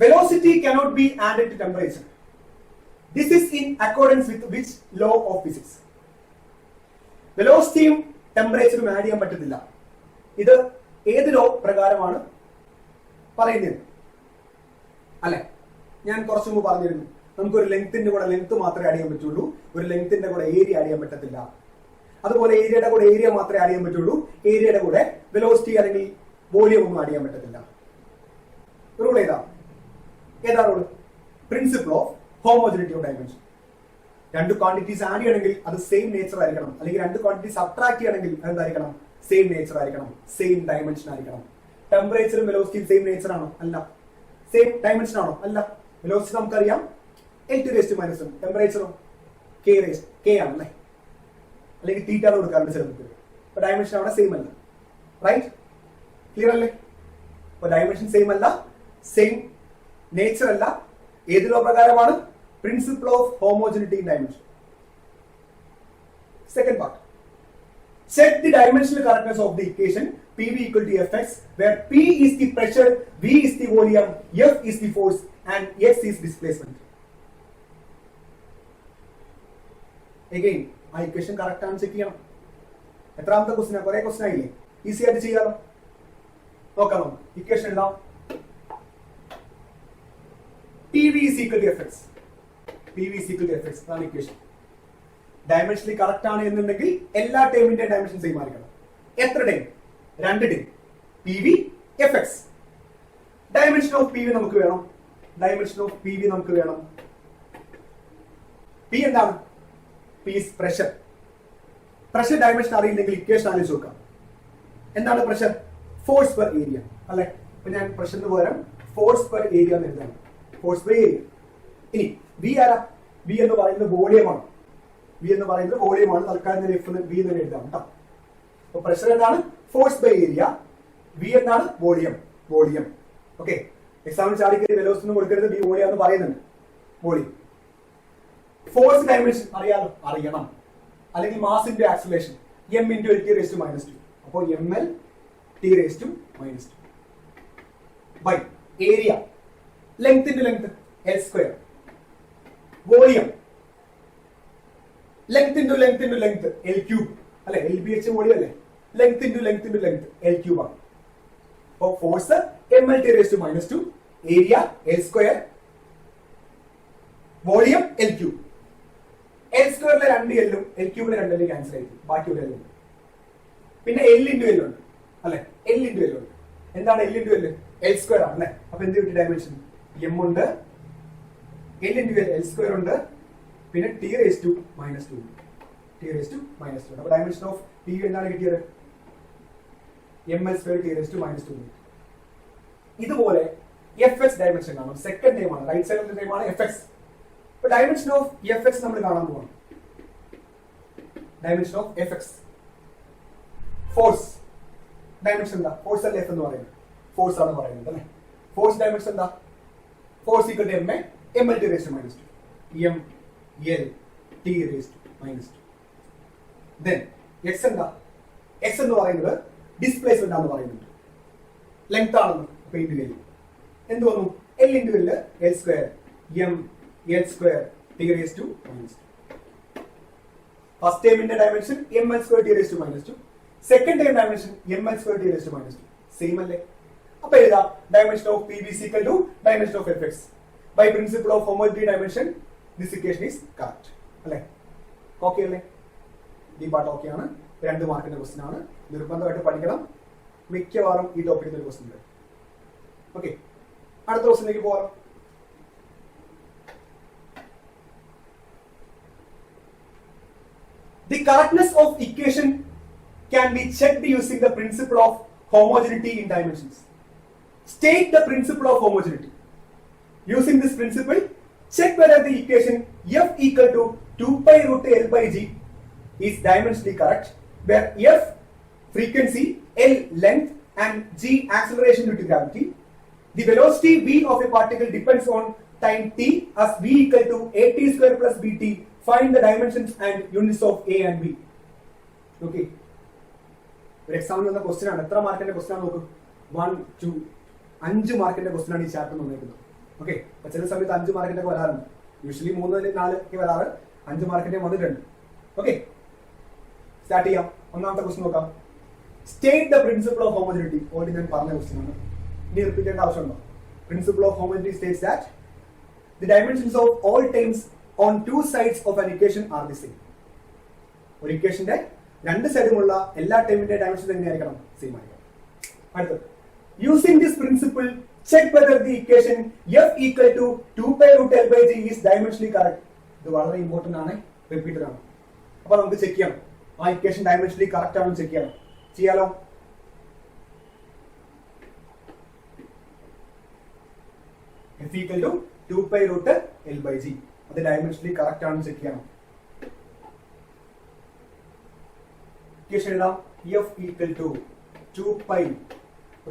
velocity cannot be added to temperature. This is in accordance with which law of physics? വെലോസിറ്റിയും ടെമ്പറേച്ചറും add ചെയ്യാൻ പറ്റത്തില്ല. ഇത് ഏത് ലോ പ്രകാരമാണ് പറയുന്നത്? അല്ലെ, ഞാൻ കുറച്ചു മുമ്പ് പറഞ്ഞിരുന്നു നമുക്കൊരു ലെങ്ത്തിന്റെ കൂടെ ലെങ്ത് മാത്രമേ ആഡ് ചെയ്യാൻ പറ്റുള്ളൂ, ഒരു ലെങ്ത്തിന്റെ കൂടെ ഏരിയ ആഡ് ചെയ്യാൻ പറ്റത്തില്ല. അതുപോലെ ഏരിയയുടെ കൂടെ ഏരിയ മാത്രമേ ആഡ് ചെയ്യാൻ പറ്റുള്ളൂ, ഏരിയയുടെ കൂടെ വെലോസിറ്റി അല്ലെങ്കിൽ വോളിയം ഒന്നും ആഡ് ചെയ്യാൻ പറ്റത്തില്ല. റൂൾ ഏതാ rule? Principle of homogeneity of dimension. രണ്ട് ക്വാണ്ടിറ്റീസ് ആഡ് ചെയ്യണമെങ്കിൽ അത് സെയിം നേച്ചർ ആയിരിക്കണം, അല്ലെങ്കിൽ രണ്ട് ക്വാണ്ടിറ്റീസ് സബ്ട്രാക്ട് ചെയ്യണമെങ്കിൽ എന്തായിരിക്കണം? സെയിം നേച്ചർ ആയിരിക്കണം, സെയിം ഡയമെൻഷൻ ആയിരിക്കണം. ടെമ്പറേച്ചറും വെലോസിറ്റിയും സെയിം നേച്ചർ ആണോ? അല്ല. സെയിം ഡയമെൻഷൻ ആണോ? അല്ല. വെലോസിറ്റി നമുക്കറിയാം L⁻⁻⁻, ടെമ്പറേച്ചറോ K ആണ് അല്ലേ, അല്ലെങ്കിൽ തീറ്റാണ് കൊടുക്കാറുണ്ട് ചിലർക്ക്. അപ്പൊ ഡയമെൻഷൻ അവിടെ സെയിം അല്ല. റൈറ്റ്? ക്ലിയർ അല്ലേ? അപ്പൊ ഡയമെൻഷൻ സെയിം അല്ല, സെയിം നേച്ചർ അല്ല. ഏത് ലോ പ്രകാരമാണ്? Principle of homogeneity in dimension. Second part, check the dimensional correctness of the equation PV equal to Fx, where P is the pressure, V is the volume, F is the force, and x is displacement. Again, ആ equation correct ആണ് check ചെയ്യണം. എത്രാമത്തെ question? കുറെ question ആയില്ലേ, easy ആയിട്ട് ചെയ്യാലോ. നോക്കാം, equation എഴുതാം. PV is equal to Fx. PV is equal to Fx ആണ് ഇക്വേഷൻ. ഡയമെൻഷനലി കറക്റ്റ് ആണ് എന്നുണ്ടെങ്കിൽ എല്ലാ ടേമിന്റെ ഡയമെൻഷൻ സെയിം ആയിരിക്കണം. എത്ര term? 2 term. PV Fx. Dimension of PV നമുക്ക് വേണം. ഡയമെൻഷൻ ഓഫ് PV നമുക്ക് വേണം. P എന്താണ്? P is pressure. Pressure dimension അറിയില്ലെങ്കിൽ ഇക്വേഷൻ ആലോചിച്ച് നോക്കാം. എന്താണ് പ്രഷർ? ഫോഴ്സ് പെർ ഏരിയ അല്ലെ. അപ്പൊ ഞാൻ പ്രഷറിന് പകരം ഫോഴ്സ് പെർ ഏരിയ എന്ന് എഴുതണം. Force per area. ഇനി V ആരാ? V എന്ന് പറയുന്നത് വോളിയമാണ്. V എന്ന് പറയുന്നത് വോളിയമാണ്. തൽക്കാലം V എന്ന് എഴുതാം കേട്ടോ. അപ്പൊ പ്രഷർ എന്താണ്? Force by area. V എന്താണ്? വോളിയം. വോളിയം. ഓക്കെ. എക്സാമിന് ചാടിക്കറി വെലോസിറ്റി ഒന്നും കൊടുക്കരുത്, V വോളിയം എന്ന് പറയുന്നുണ്ട്. വോളിയം. ഫോഴ്സ് ഡയമെൻഷൻ അറിയണം. അല്ലെങ്കിൽ mass into acceleration m × L⁻². അപ്പോൾ mL T⁻². By area. Length into length L². Volume. Length into length into length L³ അല്ലെ. LBH വോളിയം അല്ലേ. Length into length into length L³ ആണ്. അപ്പോൾ force mL T⁻², area L², volume L³. L²ലെ 2 എല്ലും L³ 2 എല്ലും cancel ആയിരിക്കും, ബാക്കി ഒരു എല്ലുണ്ട്. പിന്നെ L × L ഉണ്ട് അല്ലെ. L × L ഉണ്ട്. എന്താണ് L × L? L² ആണ് അല്ലെ. അപ്പൊ എന്ത് കിട്ടി? ഡയമെൻഷൻ m ഉണ്ട്, L × L² ഉണ്ട്, പിന്നെ T⁻². T⁻². അപ്പൊ ഡയമെൻഷൻ ഓഫ് PV എന്താണ് കിട്ടിയത്? mL² T⁻². ഇതുപോലെ Fx ഡയമെൻഷൻ കാണും. സെക്കൻഡ് ടൈം ആണ്, റൈറ്റ് സൈഡിലെ ടൈം ആണ് Fx. അപ്പൊ ഡയമെൻഷൻ ഓഫ് Fx നമ്മൾ കാണാൻ പോവാണ്. Dimension of Fx. Force dimension എന്താ? ഫോഴ്സ് അല്ലേ F എന്ന് പറയുന്നത്? ഫോഴ്സ് ആണ് പറയുന്നത് അല്ലെ. ഫോഴ്സ് ഡയമെൻഷൻ എന്താ? Force equal to mL T⁻². mL T⁻². then x എന്താ? x എന്ന് പറയുന്നത് ഡിസ്പ്ലേസ്മെന്റ് ആണെന്ന് പറയുന്നുണ്ട്. ലെങ്ത് ആണെന്ന്. അപ്പൊ ഇന്റു എന്ത് വന്നു? L × L L², mL² T⁻². First ടൈമിന്റെ dimension mL² T⁻². Second time dimension mL² T⁻². Same അല്ലേ? അപ്പൊ എഴുതാം dimension of PV is equal to dimension of Fx. by principle of homogeneity dimension this equation is correct അല്ലേ. Okay അല്ലേ? ഈ part okay ആണ്. 2 മാർക്കിന്റെ question ആണ്. നിർബന്ധമായിട്ട് പഠിക്കണം. മിക്കവാറും ഈ ടോപ്പിക്കിൽ ഒരു ക്വസ്റ്റ്യൻ വരും. ഓക്കെ, അടുത്ത ക്വസ്റ്റ്യനിലേക്ക് പോകാം. The correctness of equation can be checked using the principle of homogeneity in dimensions. State the principle of homogeneity. Using this principle, check whether the equation F equal to 2π√L/g is dimensionally correct, where F frequency, L length, and g acceleration due to gravity. The velocity v of a particle depends on time t as v equal to at² plus bt. Find the dimensions and units of a and b. Okay. ഒരു എക്സാമിൽ വന്ന question ആണ്. എത്ര മാർക്കിന്റെ question ആണ് നോക്കും? 1, 2, 5 മാർക്കിന്റെ question ആണ് ഈ ചാപ്റ്റർ വന്നിരിക്കുന്നത്. ഓക്കെ, അപ്പൊ ചില സമയത്ത് 5 മാർക്കിന്റെ ഒക്കെ വരാറുണ്ട്. യൂഷ്വലി 3, 4 ഒക്കെ വരാറ്, 5 മാർക്കിന്റെ വന്നിട്ടുണ്ട്. ഓക്കെ, സ്റ്റാർട്ട് ചെയ്യാം. ഒന്നാമത്തെ ക്വസ്റ്റ്യൻ നോക്കാം. State the principle of homogeneity. Already ഞാൻ പറഞ്ഞ ക്വസ്റ്റ്യൻ ആണ്, ഇനി റിപ്പീറ്റ് ചെയ്യേണ്ട ആവശ്യമുണ്ടോ? Principle of homogeneity States that the dimensions of all terms on 2 sides of an equation are the same. ഒരു ഇക്വേഷന്റെ 2 സൈഡുമുള്ള എല്ലാ ടേമിന്റെ ഡയമെൻഷൻ എങ്ങനെയായിരിക്കണം? സെയിം ആയിരിക്കണം. അടുത്തത്, using this principle check whether the equation f equal to 2 pi root L by G is dimensionally correct. ഇത് വളരെ important ആണ്, repeated ആണ്. അപ്പൊ നമുക്ക് ചെക്ക് ചെയ്യണം ആ ഇക്വേഷൻ ഡയമെൻഷനലി കറക്റ്റ് ആണെന്ന് ചെക്ക് ചെയ്യണം. ചെയ്യാലോ? f equal to 2 pi root L by G, അത് ഡയമെൻഷനലി കറക്റ്റ് ആണെന്ന് ചെക്ക് ചെയ്യണം. ഇക്വേഷൻ എഴുതാം. f equal to 2 pi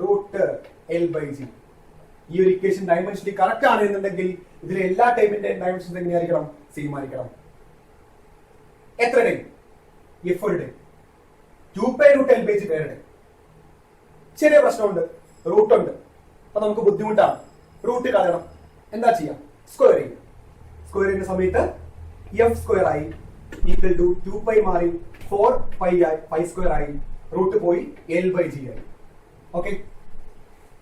root L by G. ഈ ഒരു ഇക്വേഷൻ ഡയമെൻഷനലി കറക്റ്റ് ആണ് എന്നുണ്ടെങ്കിൽ ഇതിലെ എല്ലാ ടൈമിന്റെ ഡയമെൻഷൻസ് എങ്ങനെയായിരിക്കണം? സെയിം ആയിരിക്കണം. എത്ര ടൈം? എഫ് ഒരു time, 2 pi root L by G വേറെ ടൈം. ചെറിയ പ്രശ്നമുണ്ട്, റൂട്ട് ഉണ്ട്, അപ്പൊ നമുക്ക് ബുദ്ധിമുട്ടാണ്. റൂട്ട് കളയണം, എന്താ ചെയ്യാം? സ്ക്വയർ ചെയ്യും. സ്ക്വയർ ചെയ്യുന്ന സമയത്ത് എഫ് സ്ക്വയർ ആയി ഈക്വൽ ടു 2 pi മാറി 4 pi ആയി, പൈ സ്ക്വയർ ആയി, റൂട്ട് പോയി L by G ആയി. ഓക്കെ,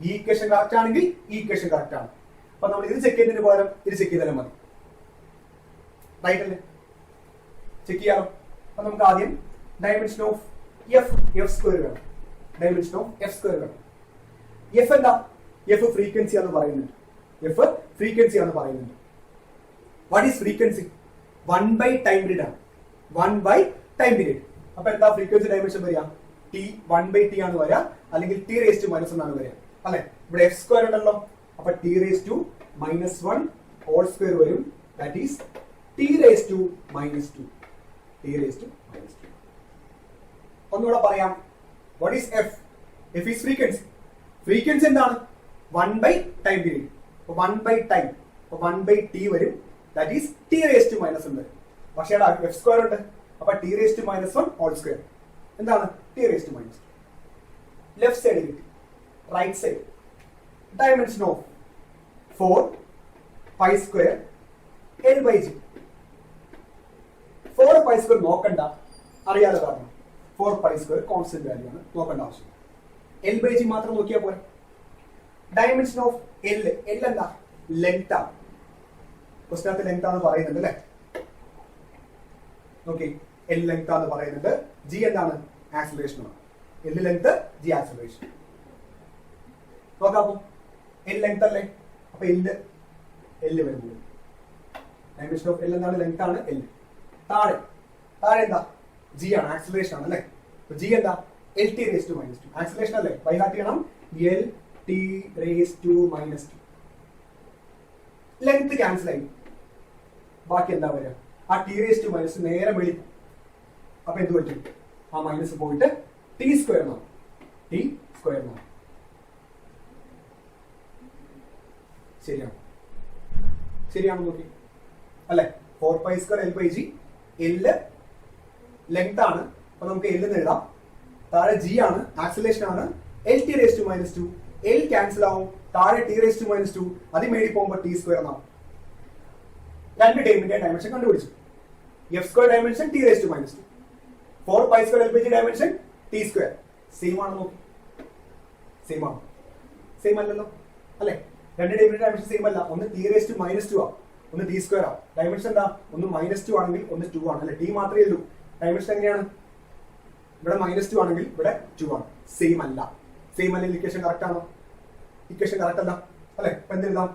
ഈ ഇക്വേഷൻ കറക്റ്റ് ആണെങ്കിൽ ഈ ഇക്വേഷൻ കറക്റ്റ് ആണ്. അപ്പൊ നമ്മൾ ഇത് ചെക്ക് ചെയ്യുന്നതിന് പകരം ഇത് ചെക്ക് ചെയ്താലും മതി. റൈറ്റ് അല്ലേ? ചെക്ക് ചെയ്യാം. അപ്പൊ നമുക്ക് ആദ്യം ഡയമെൻഷൻ ഓഫ് എഫ് സ്ക്വയർ വേണം. ഡയമെൻഷൻ ഓഫ് എഫ് സ്ക്വയർ വേണം. എഫ് എന്താ? എഫ് ഫ്രീക്വൻസി ആണെന്ന് പറയുന്നുണ്ട്. എഫ് ഫ്രീക്വൻസി ആണെന്ന് പറയുന്നുണ്ട്. What is frequency? 1 by time period ആണ്. 1 by ടൈം പീരീഡ്. അപ്പൊ എന്താ ഫ്രീക്വൻസി ഡയമെൻഷൻ വരിക? ടി 1 by t ആണ് വരിക, അല്ലെങ്കിൽ ടി റേസ് ടു -1 ആണ് വരിക അല്ലെ? ഇവിടെ എഫ് സ്ക്വയർ ഉണ്ടല്ലോ, അപ്പൊ T raise to -1 whole square വരും. That is T raise to -2. T raise to -2. ഒന്നുകൂടെ പറയാം. What is F? F is frequency. Frequency എന്താണ്? 1 by time period. 1 by time, 1 by t വരും. That is T raise to -1 വരും. പക്ഷേ F square ഉണ്ട്, അപ്പൊ T raise to -1 whole square എന്താണ്? T raise to -2. Left side കിട്ടി. Right side dimension of 4 pi square L by G. 4 pi square നോക്കണ്ട, അറിയാതെ കാരണം 4 pi square കോൺസ്റ്റന്റ് വാല്യൂ ആണ്, നോക്കേണ്ട ആവശ്യം. L by G മാത്രം നോക്കിയാൽ പോലെ. ഡയമെൻഷൻ ഓഫ് L എന്താ? ലെങ്ത് ആണ്. ക്വസ്റ്റ്യനകത്ത് ലെങ്ത് ആണ് പറയുന്നുണ്ട് അല്ലെ? ഓക്കെ, L ലെങ്ത് ആണ് പറയുന്നുണ്ട്. G എന്താണ്? ആക്സിലറേഷൻ ആണ്. L length, G acceleration. നോക്കാമോ? L ലെങ്ത് അല്ലേ? അപ്പൊ L വരുമ്പോൾ ഡയമെൻഷൻ ഓഫ് L എന്താണ്? ലെങ്ത് ആണ് L. താഴെ എന്താ? G ആണ്, ആക്സിലറേഷൻ ആണ് അല്ലെ? G എന്താ? LT raised to -2. ആക്സിലറേഷൻ അല്ലേ? ബൈ ഹാർട്ട് ചെയ്യണം. LT raised to -2. Length cancel ആയി, ബാക്കി എന്താ വരിക? ആ T raised to -2 നേരെ വെളിക്കും. അപ്പൊ എന്ത് പറ്റും? ആ മൈനസ് പോയിട്ട് T സ്ക്വയർ എന്നാണ്. T സ്ക്വയർ എന്നാണ്. ശരിയാണോ നോക്കി അല്ലെ? 4 pi square L by G. L length ആണ്, അപ്പൊ നമുക്ക് L എന്ന് എഴുതാം. താഴെ G ആണ്, ആക്സിലറേഷൻ ആണ്. LT raised to -2. L cancel ആവും, താഴെ T raised to -2. അത് മേടി പോകുമ്പോൾ T സ്ക്വയർ എന്നാണ്. രണ്ട് ടേമിന്റെ ഡയമെൻഷൻ കണ്ടുപിടിച്ചു. F square dimension T raised to -2. 4 pi square L by G dimension T square. Same ആണ് നോക്കി. സെയിം ആണ്? സെയിം അല്ലല്ലോ അല്ലെ? രണ്ട് ടേമിന്റെ ഡയമെൻഷൻ സെയിം അല്ല. ഒന്ന് T raised to -2 ആ, ഒന്ന് T സ്ക്വയർ ആ. ഡയമെൻഷൻ എന്താ? ഒന്ന് -2 ആണെങ്കിൽ ഒന്ന് 2 ആണ് അല്ലെ? T മാത്രമേ ഉള്ളൂ. ഡയമെൻഷൻ എങ്ങനെയാണ്? ഇവിടെ -2 ആണെങ്കിൽ ഇവിടെ 2 ആണ്. സെയിം അല്ല. സെയിം അല്ലെങ്കിൽ ഇക്വേഷൻ കറക്റ്റ് ആണോ? ഇക്വേഷൻ കറക്റ്റ് അല്ല അല്ലെ? അപ്പൊ എന്തെഴുതാം?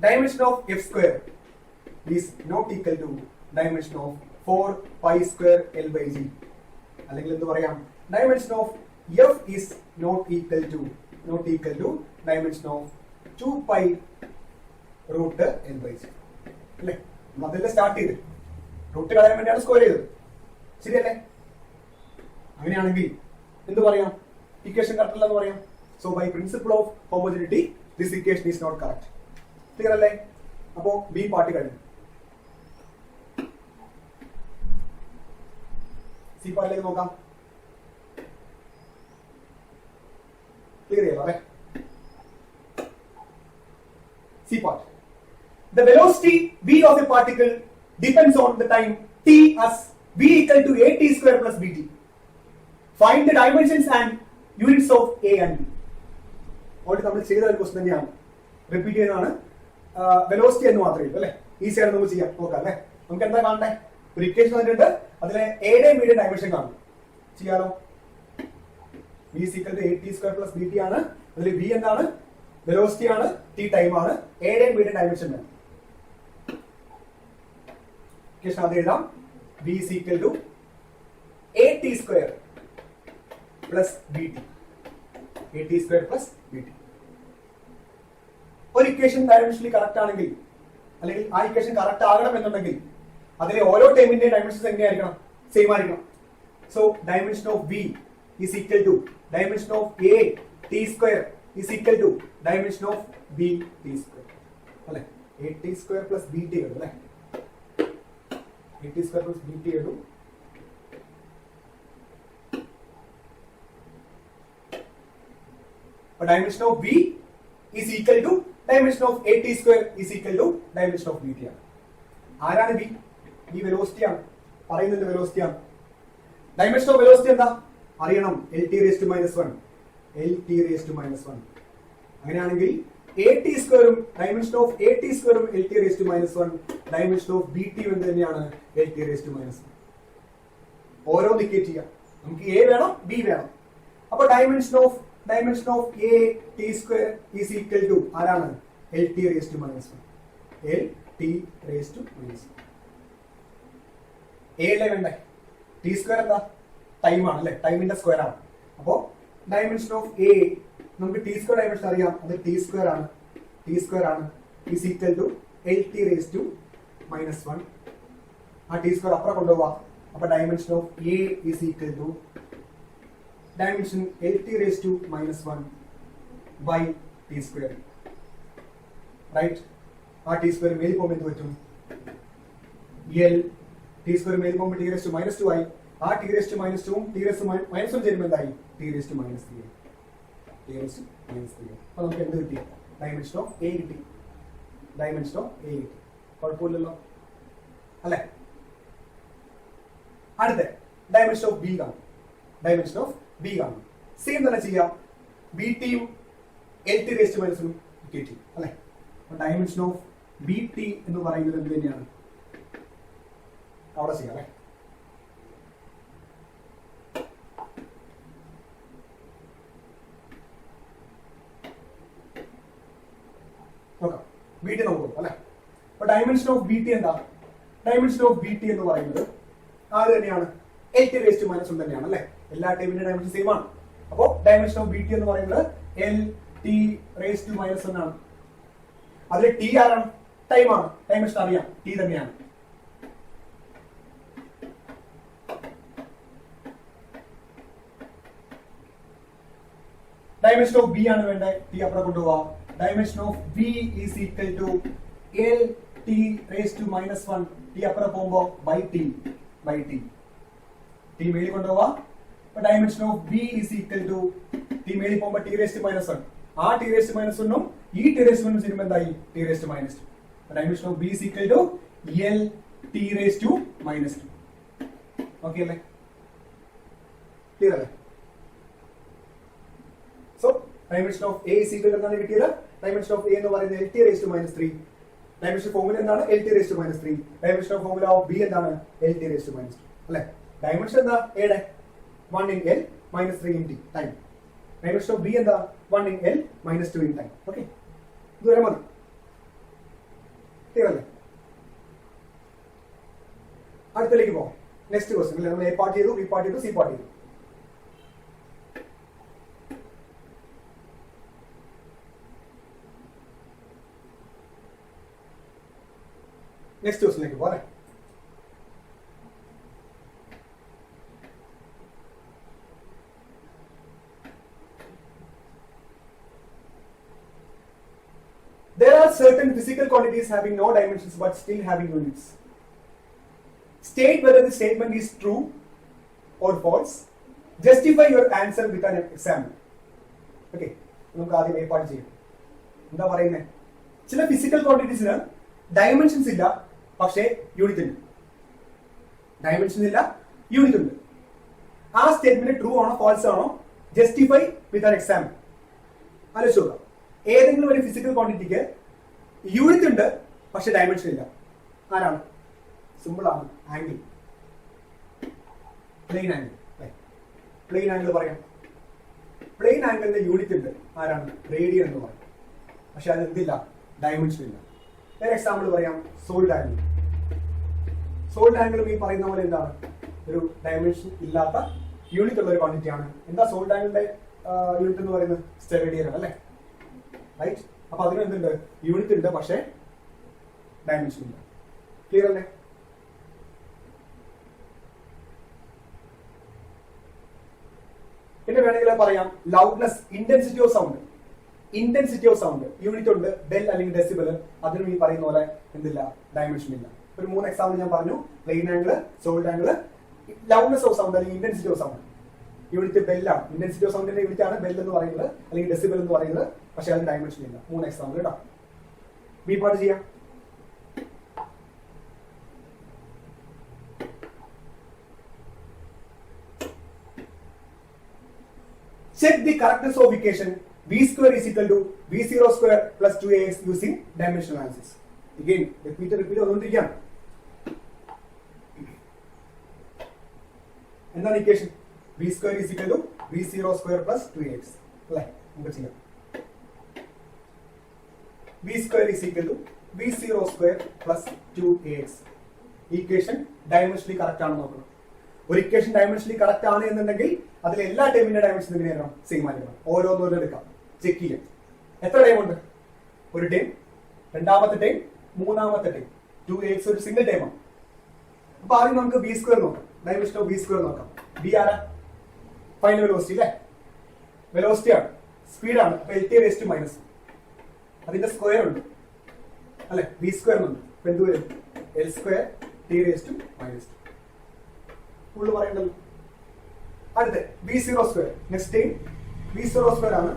Dimension of F square is not equal to dimension of 4 pi square L by G. അല്ലെങ്കിൽ എന്ത് പറയാം? Dimension of F is not equal to dimension of 2 pi root L by G. അല്ലേ? അതല്ലേ start ചെയ്ത് റൂട്ട് കളയാൻ വേണ്ടിയാണ് square ചെയ്തത്. ശരിയല്ലേ? അങ്ങനെയാണെങ്കിൽ എന്ത് പറയാം? ഇക്വേഷൻ കറക്റ്റ് അല്ലെന്ന് പറയാം. So by principle of homogeneity this equation is not correct. Clear അല്ലേ? അപ്പോ ബി പാർട്ടി കഴിഞ്ഞു. സി പാർട്ടിലേക്ക് നോക്കാം. ക്ലിയർ ചെയ്യാം അല്ലേ? C part. The velocity v of a particle depends on the time t as v equal to at square plus bt. Find the dimensions and units of a and b. Already നമ്മൾ ചെയ്ത ഒരു question തന്നെയാണ്, repeat ചെയ്യുന്നതാണ്. Velocity എന്ന് മാത്രമേ ഉള്ളൂ അല്ലെ, easy ആയിട്ട് നമുക്ക് ചെയ്യാം. നോക്കാം അല്ലെ, നമുക്ക് എന്താ കാണണ്ടേ? ഒരു ഇക്വേഷൻ വന്നിട്ടുണ്ട്, അതിലെ എയുടെയും ബിയുടെയും ഡയമെൻഷൻ കാണും. ചെയ്യാലോ. v is equal to at square plus bt ആണ്. അതിൽ v എന്താണ്? വെലോസിറ്റി ആണ്, t ടൈം ആണ്. എയുടെയും ബിയുടെയും ഡയമെൻഷൻ വേണം. ഇക്വേഷൻ അത് എഴുതാം. v is equal to at square plus bt. at square plus bt. ഒരു ഇക്വേഷൻ ഡയമെൻഷനലി കറക്റ്റ് ആണെങ്കിൽ, അല്ലെങ്കിൽ ആ ഇക്വേഷൻ കറക്റ്റ് ആകണം എന്നുണ്ടെങ്കിൽ അതിലെ ഓരോ ടൈമിന്റെ ഡയമെൻഷൻസ് എങ്ങനെയായിരിക്കണം? സെയിം ആയിരിക്കണം. So dimension of v is equal to dimension of a t square is equal to dimension of b t square. അല്ലേ, at square plus bt ആണ് അല്ലേ, at square plus bt ആണ്. Dimension of v is equal to dimension of at square is equal to dimension of bt ആണ്. ആരാണ് v? v velocity ആണ്, പറയുന്നത് velocity ആണ്. Dimension of velocity എന്താ അറിയണം? lt raised to minus 1. lt raised to minus 1. അങ്ങനെയാണെങ്കിൽ at സ്ക്വയറും dimension of at സ്ക്വയറും lt raised to minus 1, dimension of bt എന്ത് തന്നെയാണ്? lt raised to minus 1. ഓരോ നിക്കേറ്റ് ചെയ്യാം. നമുക്ക് a വേണം, b വേണം. അപ്പോൾ dimension of a t square is equal to ആരാണ്? lt raised to minus 1. lt raised to minus 1. a അല്ലേ വേണ്ടേ? t square എന്താ? ടൈം ആണ് അല്ലെ, ടൈമിന്റെ സ്ക്വയർ ആണ്. അപ്പോ ഡയമെൻഷൻ ഓഫ് a നമുക്ക് t സ്ക്വയർ ഡയമെൻഷൻ അറിയാം, അത് t സ്ക്വയർ ആണ്. t സ്ക്വയർ ആണ് is equal to lt raised to minus 1. ആ t സ്ക്വയർ അപ്പുറം കൊണ്ടുപോവാ. അപ്പൊ dimension of a is equal to dimension lt raised to minus 1 by t square. Right? ആ t square മേൽ പോകുമ്പോൾ എന്ത് പറ്റും? l t square മേൽ പോകുമ്പോൾ t raised to minus 2 ആയി. ആ t raised to minus 2 t raised to minus 1 ചേരുമ്പോൾ എന്തായി? t raised to minus 3. t raised to minus 3. അപ്പോൾ നമുക്ക് എന്ത് കിട്ടി? ഡയമെൻഷൻ ഓഫ് a കിട്ടി. ഡയമെൻഷൻ ഓഫ് a കിട്ടി. കുഴപ്പമില്ലല്ലോ അല്ലെ? അടുത്ത ഡയമെൻഷൻ ഓഫ് b കാണും. ഡയമെൻഷൻ ഓഫ് b കാണും. സെയിം തന്നെ ചെയ്യാം. bt-യും lt raised to minus 1 കിട്ടി അല്ലെ? ഡയമെൻഷൻ ഓഫ് bt എന്ന് പറയുന്നത് എന്ത് തന്നെയാണ്? അവിടെ ചെയ്യാം അല്ലെ? നോക്കാം. bt നോക്കും അല്ലെ? അപ്പൊ ഡയമെൻഷൻ ഓഫ് bt എന്താ? ഡയമെൻഷൻ ഓഫ് bt എന്ന് പറയുന്നത് ആര് തന്നെയാണ്? lt raised to minus 1 തന്നെയാണ് അല്ലെ? എല്ലാ ടൈമിന്റെ ഡയമെൻഷൻ സെയിം ആണ്. അപ്പോ ഡയമെൻഷൻ ഓഫ് bt എന്ന് പറയുന്നത് lt raised to minus 1 ആണ്. അതിൽ t ആരാണ്? ടൈം ആണ്. ഡയമെൻഷൻ അറിയാം, t തന്നെയാണ്. ഡയമെൻഷൻ ഓഫ് b ആണ് വേണ്ടത്, t അപ്പുറം കൊണ്ടുപോവാം. Dimension of v is equal to lt raised to minus 1, t അപ്പുറം പോകുമ്പോ by t t മേളിൽ കൊണ്ടുപോവാ. Dimension of v is equal to t മേളിൽ പോകുമ്പോ t raised to minus 1, ആ t raised to minus 1 ഉം ഈ t raised to minus 1 ചേരുമ്പോൾ എന്തായി? t raised to minus 2. Dimension of v is equal to lt raised to minus 2. Okay അല്ലേ? Clear അല്ലേ? So dimension of a is equal എന്നാണ് കിട്ടിയത്. Dimension of a എന്ന് പറയുന്നത് lt raised to minus 3. Dimension formula എന്താണ്? lt raised to minus 3. Dimension of formula of b എന്താണ്? lt raised to minus 2 അല്ലേ? Dimension എന്താ? a യുടെ 1 in l minus 3 in t time. Dimension of b എന്താ? 1 in l minus 2 in time. Okay, ഇതുവരെ മതി. Clear അല്ലേ? അടുത്തേക്ക് പോകാം. നെക്സ്റ്റ് ക്വസ്റ്റ്യൻ അല്ലേ? നമ്മൾ a പാർട്ട് ചെയ്തു, b പാർട്ട് ചെയ്തു, c പാർട്ട് ചെയ്തു. നെക്സ്റ്റ് ക്വസ്റ്റ്യനിലേക്ക് പോരെ. There are certain physical quantities having no dimensions but still having units. State whether the statement is true or false. Justify your answer with an example. Okay, നമുക്ക് ആദ്യം A part ചെയ്യാം. എന്താ പറയുന്നത്? ചില physical ക്വാണ്ടിറ്റീസിന് dimensions ഇല്ല, പക്ഷേ unit ഉണ്ട്. Dimension ഇല്ല, യൂണിറ്റ് ഉണ്ട്. ആ സ്റ്റേറ്റ്മെന്റ് ട്രൂ ആണോ ഫാൾസ് ആണോ ജസ്റ്റിഫൈ വിത്ത് ആൻ എക്സാമ്പിൾ. ആലോചിച്ച് നോക്കാം. ഏതെങ്കിലും ഒരു ഫിസിക്കൽ ക്വാണ്ടിറ്റിക്ക് യൂണിറ്റ് ഉണ്ട് പക്ഷെ ഡയമെൻഷൻ ഇല്ല. ആരാണ്? സിമ്പിൾ ആണ്, angle. Plane angle. Plane angle പറയാം. പ്ലെയിൻ ആംഗിളിന്റെ യൂണിറ്റ് ഉണ്ട്. ആരാണ്? റേഡിയൻ എന്ന് പറയും. പക്ഷെ അത് എന്തില്ല? ഡയമെൻഷൻ ഇല്ല. വേറെ എക്സാമ്പിൾ പറയാം, സോളിഡ് ആംഗിൾ. സോളിഡ് ആംഗിളും ഈ പറയുന്ന പോലെ എന്താണ്? ഒരു ഡയമെൻഷൻ ഇല്ലാത്ത യൂണിറ്റ് ഉള്ള ഒരു ക്വാണ്ടിറ്റി ആണ്. എന്താ സോളിഡ് ആംഗിളിന്റെ യൂണിറ്റ് എന്ന് പറയുന്നത്? സ്റ്റെറേഡിയൻ ആണ് അല്ലേ? റൈറ്റ്. അപ്പൊ അതിന് എന്തുണ്ട്? യൂണിറ്റ് ഉണ്ട് പക്ഷേ ഡയമെൻഷൻ ഇല്ല. ക്ലിയർ അല്ലേ? പിന്നെ വേണമെങ്കിൽ പറയാം loudness, intensity of sound. Intensity of sound unit ഉണ്ട്, ഡെൽ അല്ലെങ്കിൽ ഡെസിബൽ. അതിനും ഈ പറയുന്ന പോലെ എന്തില്ല? ഡയമെൻഷൻ ഇല്ല. ഒരു 3 എക്സാമ്പിൾ ഞാൻ പറഞ്ഞു. Plane angle, solid angle, loudness of sound അല്ലെങ്കിൽ ഇന്റൻസിറ്റി ഓഫ് സൗണ്ട്. യൂണിറ്റ് ബെല്ലാണ്. ഇന്റൻസിറ്റി ഓഫ് സൗണ്ടിന്റെ യൂണിറ്റ് ആണ് ബെൽ എന്ന് പറയുന്നത് അല്ലെങ്കിൽ ഡെസിബൽ എന്ന് പറയുന്നത്. പക്ഷെ അതിന് ഡയമെൻഷൻ ഇല്ല. 3 എക്സാമ്പിൾ കേട്ടോ. ബി പാർട്ട് ചെയ്യാം. Check the correctness of equation v square is equal to v0 square plus 2ax using dimensional analysis. Again, repeat ഒന്നുകൊണ്ടിരിക്കാം. എന്താണ് equation? v square is equal to v0 square plus 2ax. അല്ലേ? നമുക്ക് ചെയ്യാം. v square is equal to v0 square plus 2ax. Equation dimensionally correct ആണെന്ന് നോക്കണം. ഒരു equation dimensionally correct ആണ് എന്നുണ്ടെങ്കിൽ അതിൽ എല്ലാ ടൈമിന്റെ ഡയമെൻഷൻ എങ്ങനെയാണ്? സെയിം ആയിരിക്കണം. ഓരോന്നോരോന്നും എടുക്കാം, ചെക്ക് ചെയ്യാം. എത്ര ടൈം ഉണ്ട്? ഒരു ടൈം, രണ്ടാമത്തെ ടൈം, മൂന്നാമത്തെ ടൈം. 2ax ഒരു സിംഗിൾ ടൈമാണ്. അപ്പൊ ആദ്യം നമുക്ക് ബി സ്ക്വയർ നോക്കാം. ഡയമെൻഷൻ ഓഫ് ബി സ്ക്വയർ നോക്കാം. ബി ആരാ? ഫൈനൽ വെലോസിറ്റി അല്ലേ? വെലോസിറ്റി ആണ്, സ്പീഡാണ്. അപ്പൊ lt raised to minus. അതിന്റെ സ്ക്വയർ ഉണ്ട് അല്ലെ? ബി സ്ക്വയർ ഉണ്ട്. അപ്പൊ എന്ത് വരും? l square t raised to minus 2. Full പറയണ്ടല്ലോ. അടുത്ത v0 square. Next time v0 square ആണ്.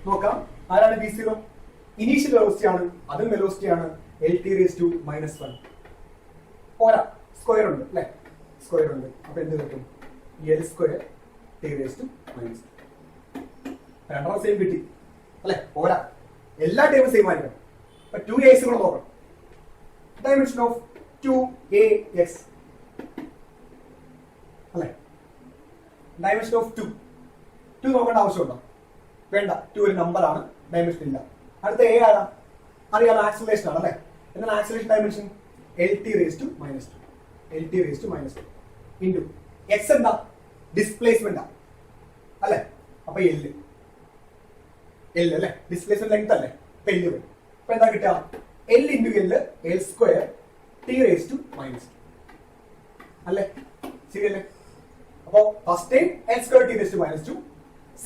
നോക്കാം ആരാണ് v0? ഇനീഷ്യൽ വെലോസിറ്റി ആണ്, അതും വെലോസിറ്റി ആണ്. lt raised to minus 1. പോരാ, സ്ക്വയർ ഉണ്ട് അല്ലെ? സ്ക്വയർ ഉണ്ട്. അപ്പൊ എന്ത് കിട്ടും? l square t raised to minus 2. രണ്ടാം സെയിം കിട്ടി അല്ലെ? പോരാ, എല്ലാ ടൈമും സെയിം ആയിരിക്കണം. അപ്പൊ 2ax കൂടെ നോക്കണം. ഡയമെൻഷൻ ഓഫ് 2ax അല്ലെ? ഡയമെൻഷൻ ഓഫ് 2 നോക്കേണ്ട ആവശ്യമുണ്ടോ? വേണ്ട. 2 ഒരു നമ്പർ ആണ്, ഡയമെൻഷൻ ഇല്ല. അടുത്ത a ആരാ? അറിയാം, ആക്സിലറേഷൻ ആണ് അല്ലെ? എന്നാൽ acceleration dimension lt raised to minus 2. lt raised to minus 2 into x എന്താ? ഡിസ്പ്ലേസ്മെന്റ് അല്ലെ? അപ്പൊ l അല്ലെ? ഡിസ്പ്ലേസ്മെന്റ് ലെങ്ത് അല്ലേ? അപ്പൊ l വരും. അപ്പൊ എന്താ കിട്ടുക? l into l square t raised to minus 2 അല്ലേ? ശരിയല്ലേ? അപ്പോ first time l square t raised to minus 2,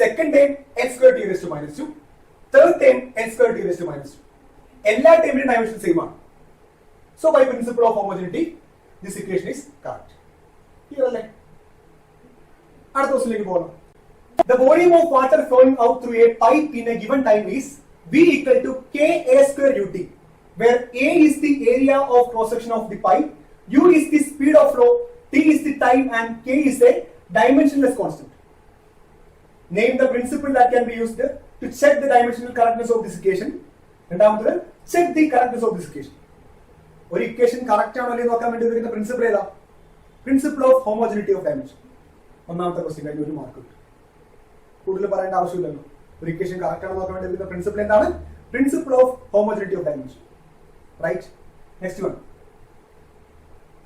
second time l square t raised to minus 2, third time l square t raised to minus 2. എല്ലാ ടൈമിന്റെ dimension same ആണ്. So by principle of homogeneity this equation is correct. Clear അല്ലേ? അടുത്ത ക്വസ്റ്റ്യനിലേക്ക് പോകാം. The volume of water flowing out through a pipe in a given time is V equal to Ka square ut, where A is the area of cross section of the pipe, U is the speed of flow, T is the time, and K is a dimensionless constant. Name the principle that can be used to check the dimensional correctness of this equation. രണ്ടാമത്തേത് check the correctness of this equation. ഒരു equation correct ആണോ അല്ലെങ്കിൽ നോക്കാൻ വേണ്ടി ഉപയോഗിക്കുന്ന principle ഏതാ? Principle of homogeneity of dimension. ഒന്നാമത്തെ question കഴിഞ്ഞ് ഒരു മാർക്ക് കിട്ടും. കൂടുതൽ പറയേണ്ട ആവശ്യമില്ലല്ലോ. ഒരു ഇക്വേഷൻ കറക്റ്റ് ആണോ നോക്കാൻ വേണ്ടി ഉപയോഗിക്കുന്ന പ്രിൻസിപ്പിൾ എന്താണ്? Principle of homogeneity of dimension. Right. Next one,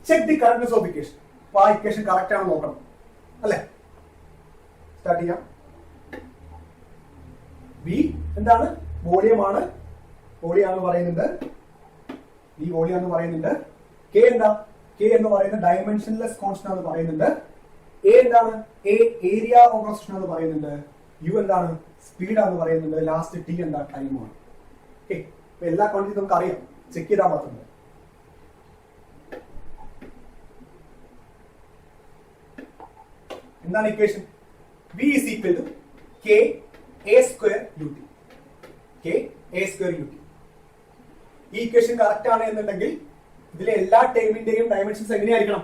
check the correctness of equation. അപ്പൊ ആ ഇക്വേഷൻ കറക്റ്റ് ആണോ നോക്കണം അല്ലെ? സ്റ്റാർട്ട് ചെയ്യാം. വി എന്താണ്? വോളിയം ആണ്. വോളിയം എന്ന് പറയുന്നുണ്ട്. ഈ വോളിയം എന്ന് പറയുന്നുണ്ട്. കെ എന്താ? കെ എന്ന് പറയുന്നത് ഡയമെൻഷൻലെസ് കോൺസ്റ്റന്റ് എന്ന് പറയുന്നുണ്ട്. എ എന്താണ്? A area of cross section എന്ന് പറയുന്നുണ്ട്. യു എന്താണ്? സ്പീഡ് എന്ന് പറയുന്നുണ്ട്. ലാസ്റ്റ് ടി എന്താ? ടൈമാണ്. ഓക്കെ, എല്ലാ ക്വാണ്ടിറ്റി നമുക്ക് അറിയാം, ചെക്ക് ചെയ്താൽ മാത്രമേ. എന്താണ് equation? V is equal to K A square ut. K A square ut. ഈ ഇക്വേഷൻ കറക്റ്റ് ആണ് എന്നുണ്ടെങ്കിൽ ഇതിലെ എല്ലാ ടേമിന്റെയും ഡയമെൻഷൻസ് എങ്ങനെയായിരിക്കണം?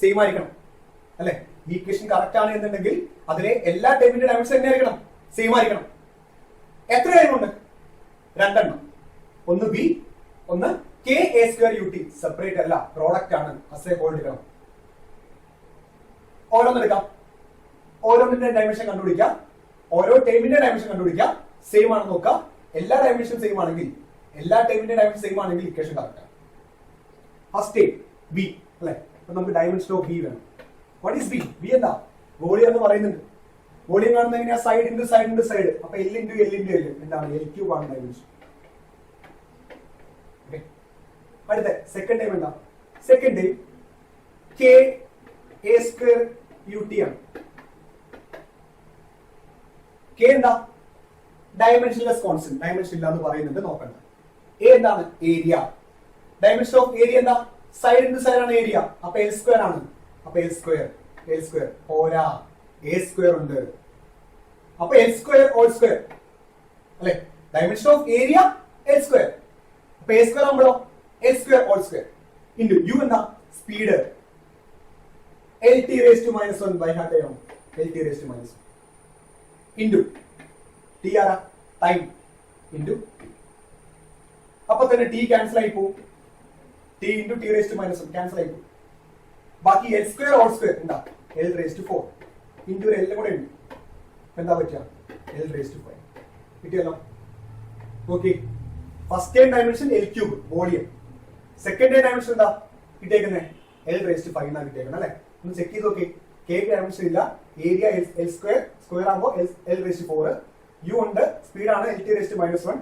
സെയിം ആയിരിക്കണം അല്ലെ? ഈ ഇക്വേഷൻ കറക്റ്റ് ആണ് എന്നുണ്ടെങ്കിൽ അതിലെ എല്ലാ ടേമിന്റെ ഡയമെൻഷൻ എങ്ങനെയായിരിക്കണം? സെയിം ആയിരിക്കണം. എത്ര ടൈം ഉണ്ട്? രണ്ടെണ്ണം. ഒന്ന് ബി, ഒന്ന് K A square U T. Separate അല്ല, പ്രോഡക്റ്റ് ആണ്. അസേ ഹോൾ എടുക്കണം. ഓരോന്നെടുക്കാം. ഓരോന്നിന്റെ ഡയമെൻഷൻ കണ്ടുപിടിക്കാം. ഓരോ ടൈമിന്റെ ഡയമെൻഷൻ കണ്ടുപിടിക്കാം. സെയിം ആണെന്ന് നോക്കാം. എല്ലാ ഡയമെൻഷനും സെയിം ആണെങ്കിൽ, എല്ലാ ടൈമിന്റെ ഡയമെൻഷൻ സെയിം ആണെങ്കിൽ ഇക്വേഷൻ കറക്റ്റ് ആണ്. ഫസ്റ്റ് ടൈം ബി അല്ലെ? അപ്പൊ നമുക്ക് ഡയമെൻഷൻ ഓഫ് ബി വേണം. What is B? ബി എന്താ? വോളിയം എന്ന് പറയുന്നുണ്ട്. വോളിയം കാണുന്നത് എങ്ങനെയാ? Side into side into side. അപ്പൊ L into L into L എന്താണ്? എൽ ക്യൂബ് ആണ് ഡയമെൻഷൻ. അടുത്ത സെക്കൻഡ് ടൈം എന്താ? Second time K A square U T ആണ്. കെ എന്താ? Dimensionless constant. ഡയമെൻഷൻ ഇല്ല എന്ന് പറയുന്നുണ്ട്, നോക്കണ്ട. എ എന്താണ്? ഏരിയ. ഡയമെൻഷൻ ഓഫ് ഏരിയ എന്താ? സൈഡ് ഇൻറ്റു സൈഡ് ആണ് ഏരിയ. അപ്പൊ എൽ സ്ക്വയർ ആണ്. അപ്പൊ എൽ സ്ക്വയർ പോരാ, എ സ്ക്വയർ ഉണ്ട്. അപ്പൊ എൽ സ്ക്വയർ ഹോൾ സ്ക്വയർ അല്ലെ? Dimension of area L square. അപ്പൊ എ സ്ക്വയർ ആകുമ്പോഴോ L square whole square into U എന്താ? Speed. L T raise to minus 1 by heart ആവും. L T raise to minus 1 into T ആരാ? Time into. അപ്പൊ തന്നെ ടി cancel ആയി പോകും. T into T raise to minus 1 cancel ആയി പോകും. ബാക്കി എൽ സ്ക്വയർ ഹോൾ സ്ക്വയർ എന്താ? എൽ റേസ് ടു 4 ഇൻറ്റു ഒരു എല്ലും കൂടെ ഉണ്ട്. എന്താ പറ്റുക? എൽ റേസ് ടു 5 കിട്ടിയല്ലോ. Okay. First time dimension L cube volume. Second time dimension എന്താ കിട്ടിയേക്കുന്നത്? എൽ റേസ് ടു 5 എന്നാ കിട്ടിയേക്കുന്നത് അല്ലെ? ഒന്ന് ചെക്ക് ചെയ്ത് നോക്കി. കെ ഡയമെൻഷൻ ഇല്ല. ഏരിയ എൽ സ്ക്വയർ, സ്ക്വയർ ആകുമ്പോൾ എൽ റേസ് ടു 4. യു ഉണ്ട്, സ്പീഡാണ്, L T raise to minus 1.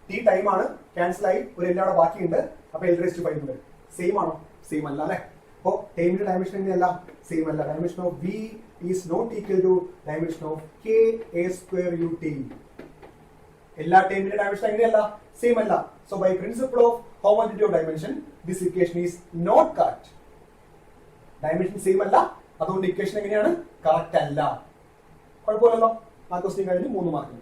T time ആണ്, ക്യാൻസൽ ആയി, ഒരു എല്ലാവിടെ ബാക്കിയുണ്ട്. അപ്പൊ എൽ റേസ് ടു 5 ഉണ്ട്. സെയിം ആണോ? സെയിം അല്ല അല്ലെ? അപ്പോ ടൈമിന്റെ ഡയമെൻഷൻ എങ്ങനെയല്ല? സെയിം അല്ല. Dimension of B is not equal to dimension of K A square U T. എല്ലാ ടൈമിന്റെ ഡയമെൻഷൻ എങ്ങനെയല്ല? സെയിം അല്ല. So by principle of homogeneity of dimension this equation is not correct. Dimension same അല്ല, അതുകൊണ്ട് equation എങ്ങനെയാണ്? Correct അല്ല. കുഴപ്പമില്ലല്ലോ. ആ ക്വസ്റ്റ്യൻ കഴിഞ്ഞ് 3 മാർക്ക്.